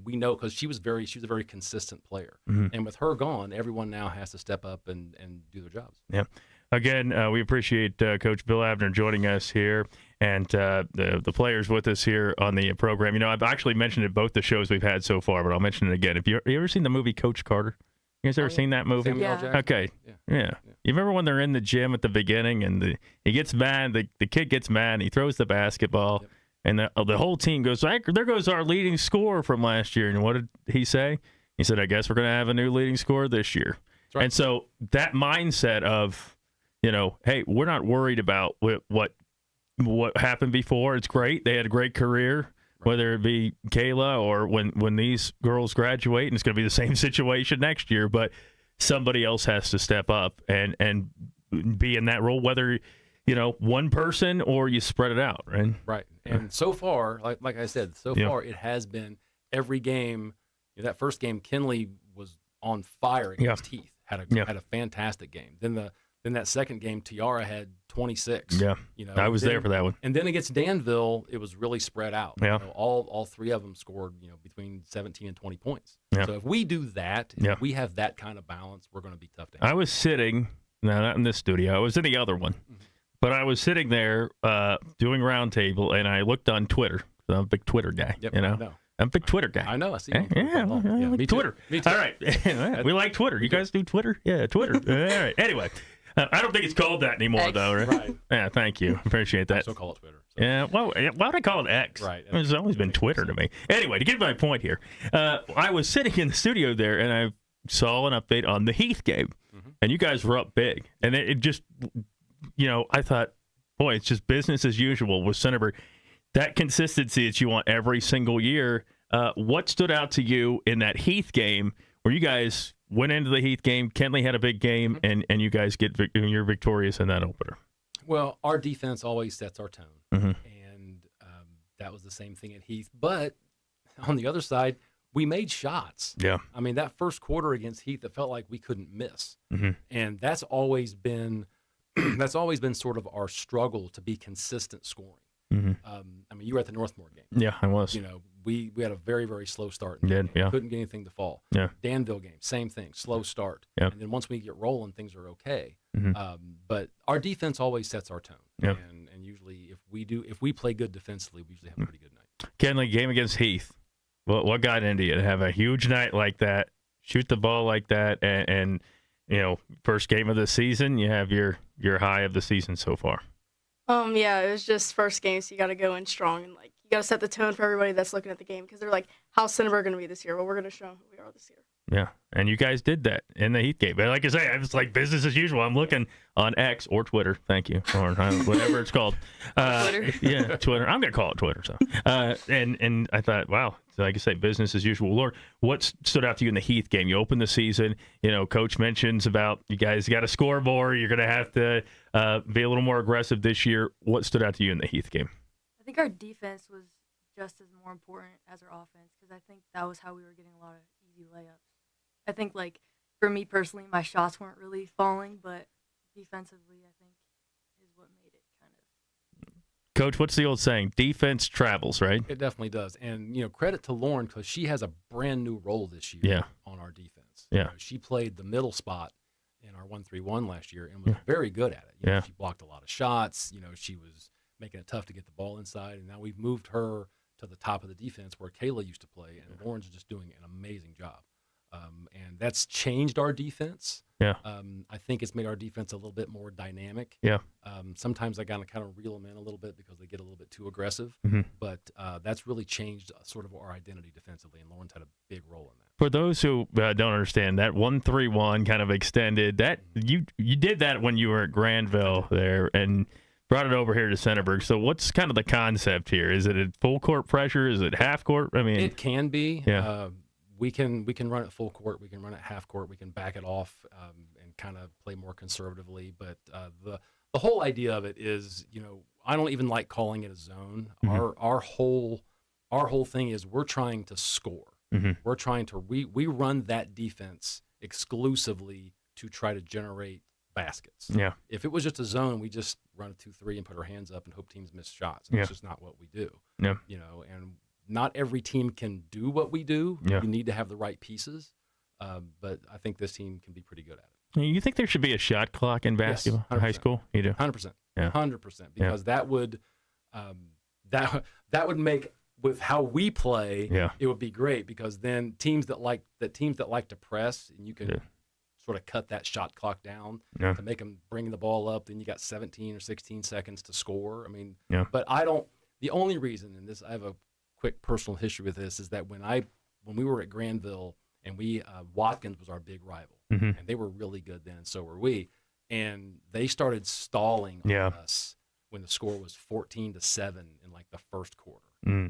We know because she was a very consistent player, and with her gone, everyone now has to step up and do their jobs. Yeah. Again, we appreciate Coach Bill Abner joining us here and the players with us here on the program. I've actually mentioned it both the shows we've had so far, but I'll mention it again. Have you ever seen the movie Coach Carter? You guys ever seen that movie? Samuel L. Jackson? Okay. Yeah. You remember when they're in the gym at the beginning and he gets mad, the kid gets mad, and he throws the basketball, and the whole team goes, there goes our leading scorer from last year. And what did he say? He said, I guess we're going to have a new leading scorer this year. Right. And so that mindset of, hey, we're not worried about what happened before. It's great. They had a great career. Whether it be Kayla or when these girls graduate, and it's going to be the same situation next year, but somebody else has to step up and be in that role, whether, one person or you spread it out, right? Right. And so far, like I said, far it has been every game. That first game, Kinley was on fire against Heath, had a fantastic game. Then that second game, Tiara had 26. Yeah, I was there for that one. And then against Danville, it was really spread out. Yeah. All 3 of them scored, between 17 and 20 points. Yeah. So if we do that, if we have that kind of balance, we're going to be tough to handle. I was sitting, not in this studio, I was in the other one, but I was sitting there doing roundtable, and I looked on Twitter. I'm a big Twitter guy, I know. I'm a big Twitter guy. I know. I see. Yeah, I like me Twitter. Too. Me too. All right. We like Twitter. You guys do Twitter? Yeah, Twitter. All right. Anyway. I don't think it's called that anymore, X. though, right? Yeah, thank you. Appreciate that. I still call it Twitter. So. Yeah, well, why would I call it X? Right. It's always been Twitter to me. Anyway, to get my point here, I was sitting in the studio there, and I saw an update on the Heath game, and you guys were up big. And it just, I thought, boy, it's just business as usual with Centerburg. That consistency that you want every single year. What stood out to you in that Heath game where you guys went into the Heath game, Kenley had a big game, and you guys you're victorious in that opener? Well, our defense always sets our tone, and that was the same thing at Heath. But on the other side, we made shots. Yeah. I mean, that first quarter against Heath, it felt like we couldn't miss, and that's always been sort of our struggle to be consistent scoring. I mean, you were at the Northmore game. Yeah, I was. We had a very, very slow start. Couldn't get anything to fall. Yeah. Danville game, same thing, slow start. Yeah. And then once we get rolling, things are okay. But our defense always sets our tone. Yeah. And usually, if we play good defensively, we usually have a pretty good night. Kenley, game against Heath. What got into you to have a huge night like that, shoot the ball like that, and first game of the season, you have your high of the season so far? Yeah, it was just first game, so you got to go in strong and you got to set the tone for everybody that's looking at the game because they're like, "How's Centerburg going to be this year?" Well, we're going to show them who we are this year. Yeah, and you guys did that in the Heath game. But like I say, it's like business as usual. I'm looking on X or Twitter, thank you, or whatever it's called. Twitter. Yeah, Twitter. I'm going to call it Twitter. So, and I thought, wow, like I say, business as usual. Lord, what stood out to you in the Heath game? You opened the season. Coach mentions about you guys got a scoreboard. You're going to have to be a little more aggressive this year. What stood out to you in the Heath game? I think our defense was just as more important as our offense because I think that was how we were getting a lot of easy layups. I think, like, for me personally, my shots weren't really falling, but defensively, I think, is what made it kind of. Coach, what's the old saying? Defense travels, right? It definitely does. And, credit to Lauren because she has a brand new role this year on our defense. Yeah. She played the middle spot in our 1-3-1 last year and was very good at it. She blocked a lot of shots. She was making it tough to get the ball inside. And now we've moved her to the top of the defense where Kayla used to play. And Lauren's just doing an amazing job. And that's changed our defense. Yeah. I think it's made our defense a little bit more dynamic. Yeah. Sometimes I gotta kind of reel them in a little bit because they get a little bit too aggressive. But that's really changed sort of our identity defensively, and Lauren's had a big role in that. For those who don't understand, that 1-3-1 kind of extended, that you did that when you were at Granville there and brought it over here to Centerburg. So what's kind of the concept here? Is it a full court pressure? Is it half court? I mean, it can be. Yeah. We can run it full court. We can run it half court. We can back it off and kind of play more conservatively. But the whole idea of it is, I don't even like calling it a zone. Our whole thing is we're trying to score. We're trying to we run that defense exclusively to try to generate baskets. Yeah. If it was just a zone, we just run a 2-3 and put our hands up and hope teams miss shots. And that's just not what we do. Yeah. And not every team can do what we do. Yeah. You need to have the right pieces. But I think this team can be pretty good at it. You think there should be a shot clock in basketball in high school? You do? 100%. Yeah. 100%. Because that would that would make, with how we play, it would be great because then teams that like to press, and you can sort of cut that shot clock down to make them bring the ball up. Then you got 17 or 16 seconds to score. I mean, but the only reason, and this, I have a quick personal history with this, is that when we were at Granville and Watkins was our big rival, and they were really good then, and so were we, and they started stalling on us when the score was 14-7 in like the first quarter.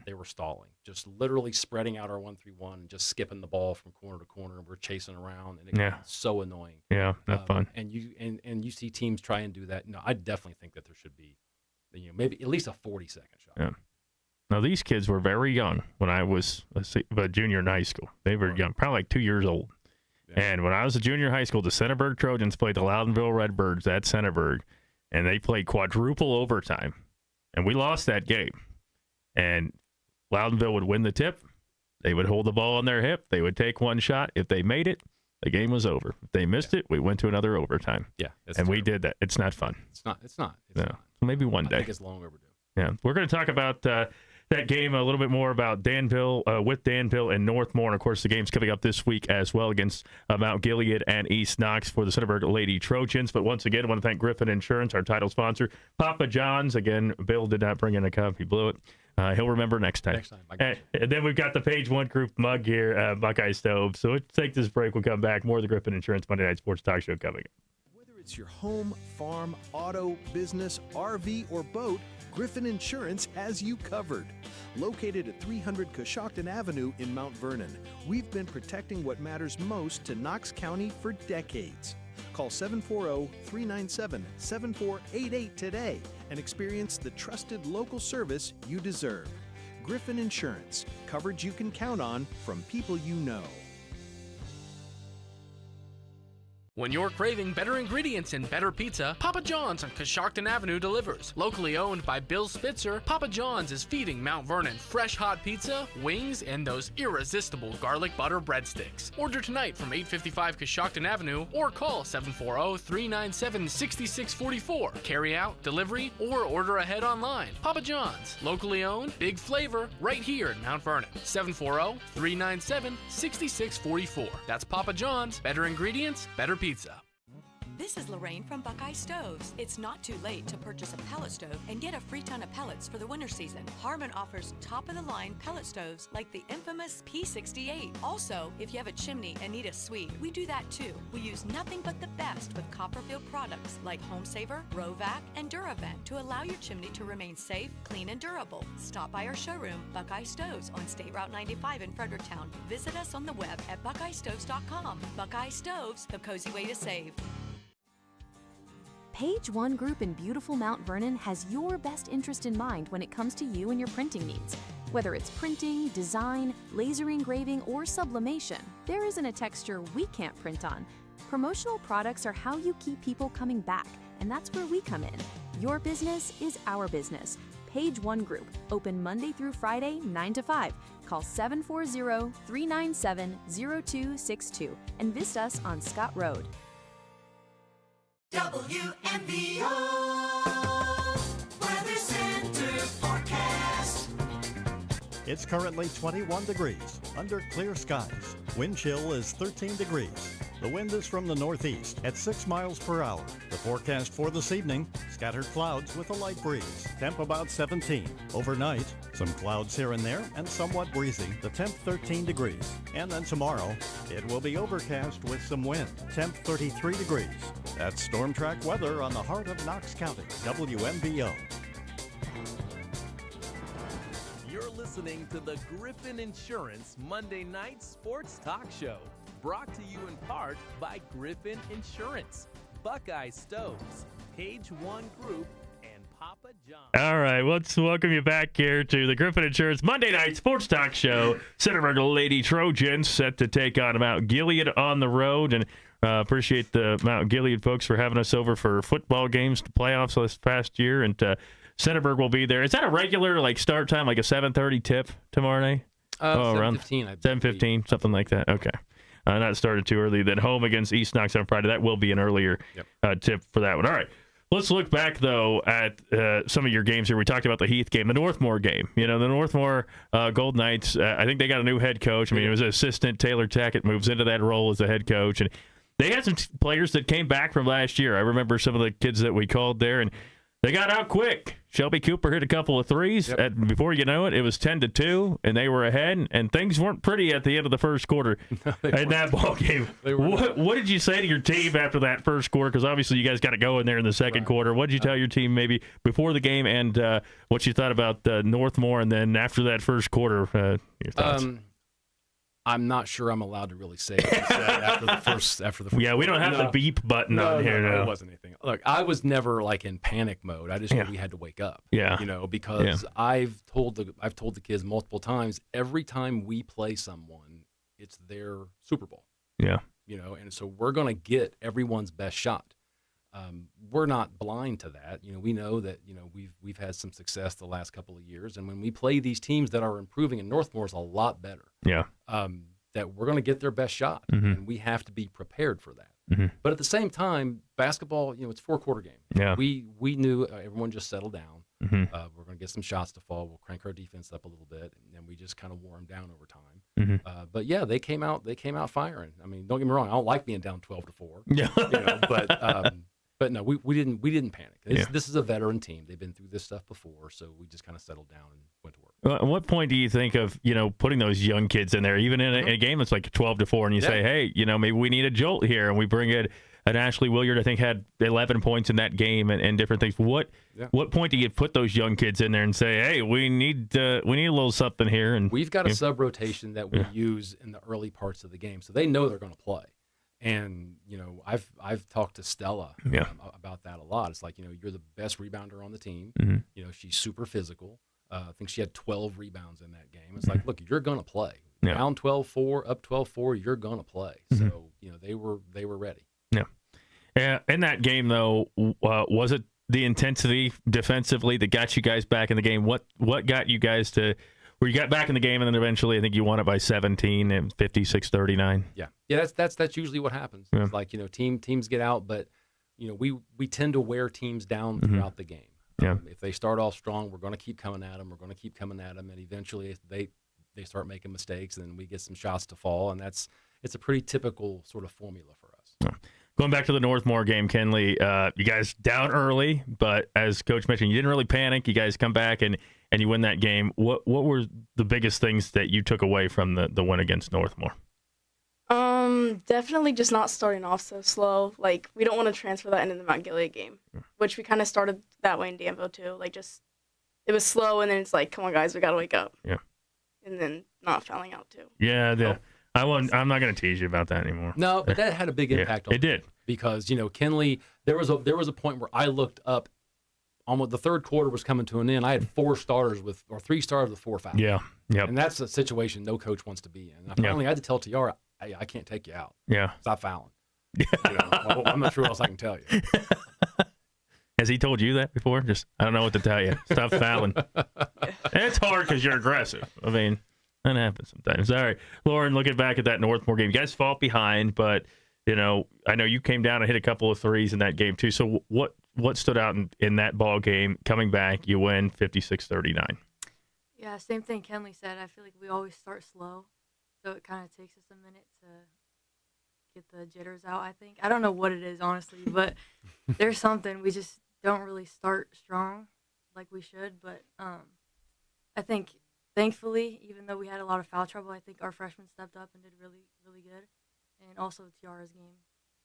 They were stalling, just literally spreading out our 1-3-1 and just skipping the ball from corner to corner, and we're chasing around, and it got so annoying. Yeah, not fun. And you see teams try and do that. No, I definitely think that there should be, maybe at least a 40-second shot. Yeah. Now, these kids were very young when I was a junior in high school. They were young, probably like 2 years old. Yeah. And when I was a junior in high school, the Centerburg Trojans played the Loudonville Redbirds at Centerburg, and they played quadruple overtime. And we lost that game. And Loudonville would win the tip. They would hold the ball on their hip. They would take one shot. If they made it, the game was over. If they missed it, we went to another overtime. Yeah. And we did that. It's not fun. It's not. Maybe one day. I think it's long overdue. Yeah. We're going to talk about that game a little bit more about Danville, with Danville and Northmore. And, of course, the game's coming up this week as well against Mount Gilead and East Knox for the Centerburg Lady Trojans. But once again, I want to thank Griffin Insurance, our title sponsor. Papa John's. Again, Bill did not bring in a cup. He blew it. He'll remember next time. And then we've got the Page One Group mug here, Buckeye Stove. So let's take this break. We'll come back. More of the Griffin Insurance Monday Night Sports Talk Show coming up. Whether it's your home, farm, auto, business, RV, or boat, Griffin Insurance has you covered. Located at 300 Coshocton Avenue in Mount Vernon, we've been protecting what matters most to Knox County for decades. Call 740-397-7488 today and experience the trusted local service you deserve. Griffin Insurance, coverage you can count on from people you know. When you're craving better ingredients and better pizza, Papa John's on Coshocton Avenue delivers. Locally owned by Bill Spitzer, Papa John's is feeding Mount Vernon fresh hot pizza, wings, and those irresistible garlic butter breadsticks. Order tonight from 855 Coshocton Avenue or call 740-397-6644. Carry out, delivery, or order ahead online. Papa John's, locally owned, big flavor, right here in Mount Vernon. 740-397-6644. That's Papa John's. Better ingredients, better pizza. This is Lorraine from Buckeye Stoves. It's not too late to purchase a pellet stove and get a free ton of pellets for the winter season. Harmon offers top-of-the-line pellet stoves like the infamous P68. Also, if you have a chimney and need a suite, we do that too. We use nothing but the best with Copperfield products like Home Saver, Rovac, and Duravent to allow your chimney to remain safe, clean, and durable. Stop by our showroom, Buckeye Stoves, on State Route 95 in Fredericktown. Visit us on the web at buckeyestoves.com. Buckeye Stoves, the cozy way to save. Page One Group in beautiful Mount Vernon has your best interest in mind when it comes to you and your printing needs. Whether it's printing, design, laser engraving, or sublimation, there isn't a texture we can't print on. Promotional products are how you keep people coming back, and that's where we come in. Your business is our business. Page One Group, open Monday through Friday, 9 to 5. Call 740-397-0262 and visit us on Scott Road. WMVO Weather Center forecast. It's currently 21 degrees under clear skies. Wind chill is 13 degrees. The wind is from the northeast at 6 miles per hour. The forecast for this evening, scattered clouds with a light breeze. Temp about 17. Overnight, some clouds here and there and somewhat breezy. The temp 13 degrees. And then tomorrow, it will be overcast with some wind. Temp 33 degrees. That's storm track weather on the heart of Knox County. WMVO. You're listening to the Griffin Insurance Monday Night Sports Talk Show. Brought to you in part by Griffin Insurance, Buckeye Stoves, Page One Group, and Papa John. All right, let's welcome you back here to the Griffin Insurance Monday Night Sports Talk Show. Centerburg Lady Trojans set to take on Mount Gilead on the road, and appreciate the Mount Gilead folks for having us over for football games, the playoffs this past year, and Centerburg will be there. Is that a regular start time, like a 7:30 tip tomorrow night? 7:15, I believe. 7:15, something like that. Okay. Not started too early. Then home against East Knox on Friday. That will be an earlier tip for that one. All right. Let's look back, though, at some of your games here. We talked about the Heath game, the Northmore game. The Northmore Gold Knights, I think they got a new head coach. I mean, it was assistant Taylor Tackett moves into that role as a head coach. And they had some players that came back from last year. I remember some of the kids that we called there, and they got out quick. Shelby Cooper hit a couple of threes. And before you know it, it was 10-2, and they were ahead. And things weren't pretty at the end of the first quarter in that ball game. What did you say to your team after that first quarter? Because obviously you guys got to go in there in the second quarter. What did you tell your team maybe before the game, and what you thought about Northmore? And then after that first quarter, your thoughts? I'm not sure I'm allowed to really say what you said after the first. Yeah, we don't have the beep button on here. No, it wasn't anything. Look, I was never in panic mode. I just knew we had to wake up. Yeah, because I've told the kids multiple times. Every time we play someone, it's their Super Bowl. Yeah, and so we're gonna get everyone's best shot. We're not blind to that. We know that we've had some success the last couple of years, and when we play these teams that are improving, and Northmore's a lot better. Yeah. That we're going to get their best shot, and we have to be prepared for that. But at the same time, basketball, it's a 4-quarter game. Yeah. We knew everyone just settled down. We're going to get some shots to fall. We'll crank our defense up a little bit, and then we just kind of wore them down over time. But yeah, they came out firing. I mean, don't get me wrong, I don't like being down 12-4. Yeah. But no, we didn't panic. This is a veteran team. They've been through this stuff before, so we just kind of settled down and went to work. At what point do you think of putting those young kids in there, even in a game that's like 12-4, and you say, hey, maybe we need a jolt here, and we bring in an Ashley Williard, I think had 11 points in that game, and different things. What point do you put those young kids in there and say, hey, we need a little something here? And we've got a sub rotation that we use in the early parts of the game, so they know they're going to play. And I've talked to Stella about that a lot. It's like you're the best rebounder on the team. She's super physical. I think she had 12 rebounds in that game. It's like, look, you're gonna play. Down 12-4, up 12-4, you're gonna play. So they were ready. Yeah. In that game though, was it the intensity defensively that got you guys back in the game? What got you guys to where you got back in the game, and then eventually I think you won it by 17 and 56-39. Yeah, that's usually what happens. Yeah. It's like teams get out, but we tend to wear teams down throughout the game. Yeah. If they start off strong, we're going to keep coming at them. And eventually they start making mistakes, and then we get some shots to fall, and it's a pretty typical sort of formula for us. Yeah. Going back to the Northmore game, Kenley, you guys down early, but as Coach mentioned, you didn't really panic. You guys come back and you win that game. What were the biggest things that you took away from the win against Northmore? Definitely just not starting off so slow. Like, we don't want to transfer that into the Mount Gilead game, which we kind of started that way in Danville too. Like, it was slow, and then it's like, come on, guys, we got to wake up. Yeah. And then not fouling out too. Yeah, I'm not going to tease you about that anymore. No, but that had a big impact on it. It did. Because, Kenley, there was a point where I looked up almost the third quarter was coming to an end. I had 3 starters with 4 fouls. Yeah. Yep. And that's a situation no coach wants to be in. I finally had to tell TR, I can't take you out. Yeah. Stop fouling. Well, I'm not sure what else I can tell you. Has he told you that before? Just, I don't know what to tell you. Stop fouling. It's hard because you're aggressive. I mean, that happens sometimes. All right. Lauren, looking back at that Northmore game, you guys fought behind, but, I know you came down and hit a couple of threes in that game too. So what stood out in that ball game? Coming back, you win 56-39. Yeah, same thing Kenley said. I feel like we always start slow, so it kind of takes us a minute to get the jitters out, I think. I don't know what it is, honestly, but there's something. We just don't really start strong like we should. But I think, thankfully, even though we had a lot of foul trouble, I think our freshmen stepped up and did really, really good. And also Tiara's game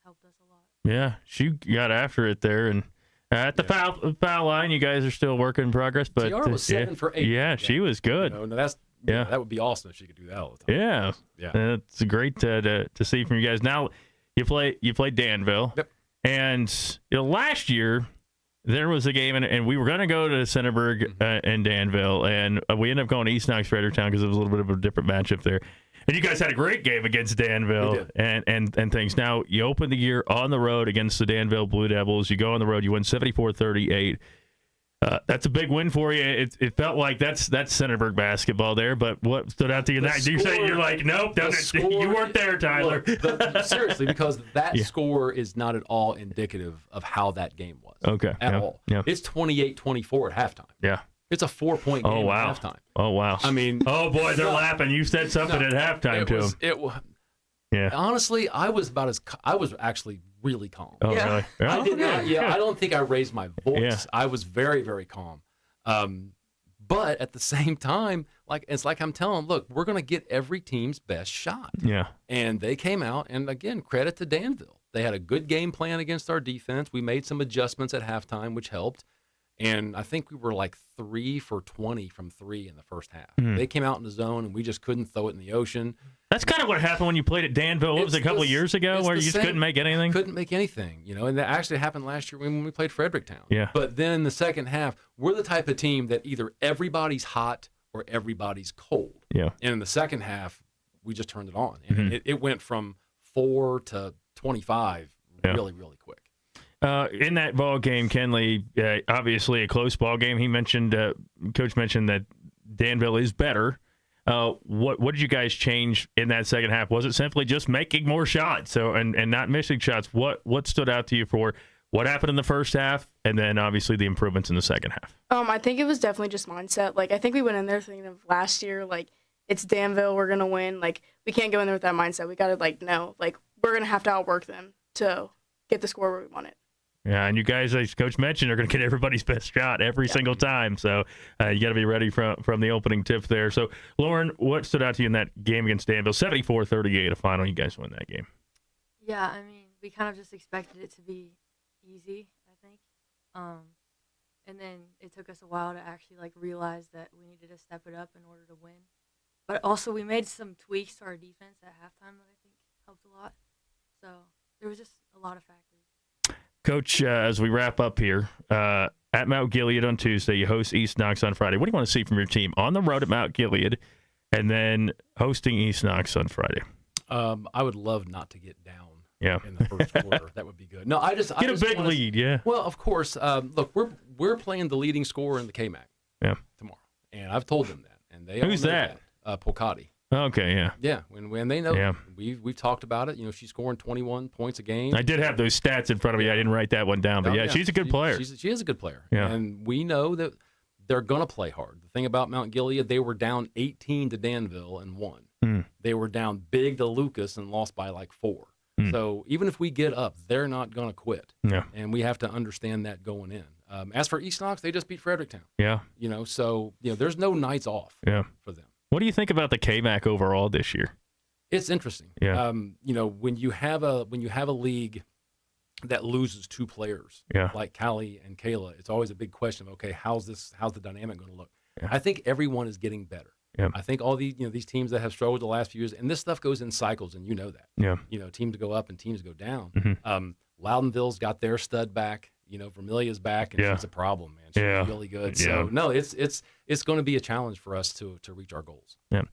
helped us a lot. Yeah, she got after it there. And at the foul line, you guys are still work in progress. But Tiara was 7 for 8. Yeah, she was good. That would be awesome if she could do that all the time. Yeah. It's great to see from you guys. Now you play Danville. Yep. And last year there was a game, and we were going to go to Centerburg and Danville, and we ended up going to East Knox Fredericktown because it was a little bit of a different matchup there. And you guys had a great game against Danville and things. Now, you open the year on the road against the Danville Blue Devils. You go on the road. You win 74-38. That's a big win for you. It felt like that's Centerburg basketball there. But what stood out to you? You're like, nope, you weren't there, Tyler. Look, seriously, because that score is not at all indicative of how that game was. Okay. At all. Yeah. It's 28-24 at halftime. Yeah. It's a 4-point game at halftime. Oh, wow. I mean, oh, boy, they're laughing. You said something at halftime to them. It was. Yeah. Honestly, I was actually really calm. Oh, really? I did not. I don't think I raised my voice. Yeah. I was very, very calm. But at the same time, it's like I'm telling them, look, we're going to get every team's best shot. Yeah. And they came out, and again, credit to Danville. They had a good game plan against our defense. We made some adjustments at halftime, which helped. And I think we were 3 for 20 from 3 in the first half. They came out in the zone, and we just couldn't throw it in the ocean. That's kind of what happened when you played at Danville. What was it, a couple of years ago, where you just couldn't make anything? Couldn't make anything, and that actually happened last year when we played Fredericktown. Yeah. But then in the second half, we're the type of team that either everybody's hot or everybody's cold. Yeah. And in the second half, we just turned it on. And it went from 4 to 25 really, really quick. In that ball game, Kenley, obviously a close ball game. He mentioned, Coach mentioned that Danville is better. What did you guys change in that second half? Was it simply just making more shots and not missing shots? What stood out to you for what happened in the first half, and then obviously the improvements in the second half? I think it was definitely just mindset. I think we went in there thinking of last year, it's Danville, we're gonna win. We can't go in there with that mindset. We gotta no, we're gonna have to outwork them to get the score where we want it. Yeah, and you guys, as Coach mentioned, are going to get everybody's best shot every single time. So you got to be ready from the opening tip there. So, Lauren, what stood out to you in that game against Danville? 74-38, a final. You guys win that game. Yeah, I mean, we kind of just expected it to be easy, I think. And then it took us a while to actually realize that we needed to step it up in order to win. But also, we made some tweaks to our defense at halftime that I think helped a lot. So there was just a lot of factors. Coach, as we wrap up here, at Mount Gilead on Tuesday, you host East Knox on Friday. What do you want to see from your team on the road at Mount Gilead and then hosting East Knox on Friday? I would love not to get down in the first quarter. That would be good. No, I just a big lead, yeah. Well, of course. Look, we're playing the leading scorer in the KMAC tomorrow, and I've told them that. And they Who's all know that? Polcati. Okay, yeah. Yeah, when they know, we've talked about it. She's scoring 21 points a game. I did have those stats in front of me. I didn't write that one down, but she's a good player. She is a good player. Yeah. And we know that they're going to play hard. The thing about Mount Gilead, they were down 18 to Danville and won. They were down big to Lucas and lost by 4. So even if we get up, they're not going to quit. Yeah. And we have to understand that going in. As for East Knox, they just beat Fredericktown. Yeah. So there's no nights off for them. What do you think about the KMAC overall this year? It's interesting. Yeah. When you have a league that loses 2 players, like Callie and Kayla, it's always a big question of, okay, how's the dynamic going to look? Yeah. I think everyone is getting better. Yeah. I think all these teams that have struggled the last few years, and this stuff goes in cycles, and you know that. Yeah. Teams go up and teams go down. Mm-hmm. Loudonville's got their stud back. Vermilia's back, and she's a problem, man. She's really good. So no, it's going to be a challenge for us to reach our goals. Yeah.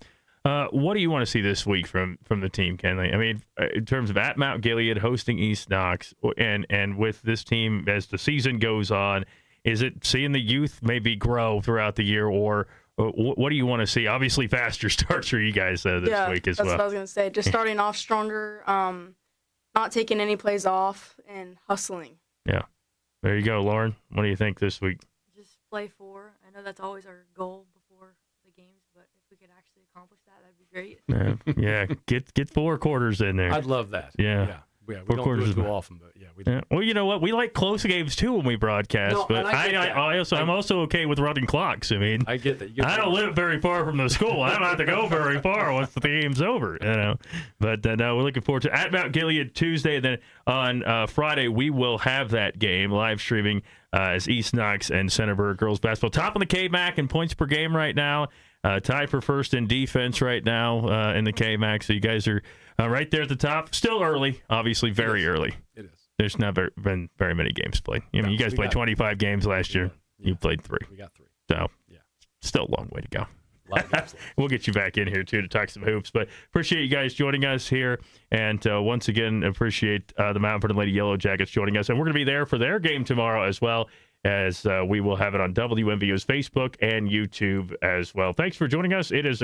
What do you want to see this week from the team, Kenley? I mean, in terms of at Mount Gilead hosting East Knox, and with this team as the season goes on, is it seeing the youth maybe grow throughout the year, or what do you want to see? Obviously, faster starts for you guys this week as well. That's what I was going to say. Just starting off stronger, not taking any plays off, and hustling. Yeah. There you go, Lauren. What do you think this week? Just play 4. I know that's always our goal before the games, but if we could actually accomplish that, that'd be great. Yeah. Get 4 quarters in there. I'd love that. Yeah. We don't do it too often, but we do. Well, you know what? We like close games too when we broadcast, but I'm also okay with running clocks. I mean, I get that. I don't live very far from the school. I don't have to go very far once the game's over, But no, we're looking forward to at Mount Gilead Tuesday, and then on Friday we will have that game live streaming as East Knox and Centerburg girls basketball top of the KMAC in points per game right now. Tied for first in defense right now in the KMAC. So you guys are right there at the top. Still early, obviously very early. It is. There's never been very many games played. I mean, you guys played 25 games last year. Yeah. You played 3. We got 3. So still a long way to go. We'll get you back in here, too, to talk some hoops. But appreciate you guys joining us here. And once again, appreciate the Mount Vernon Lady Yellow Jackets joining us. And we're going to be there for their game tomorrow as well, as we will have it on WMVU's Facebook and YouTube as well. Thanks for joining us. It is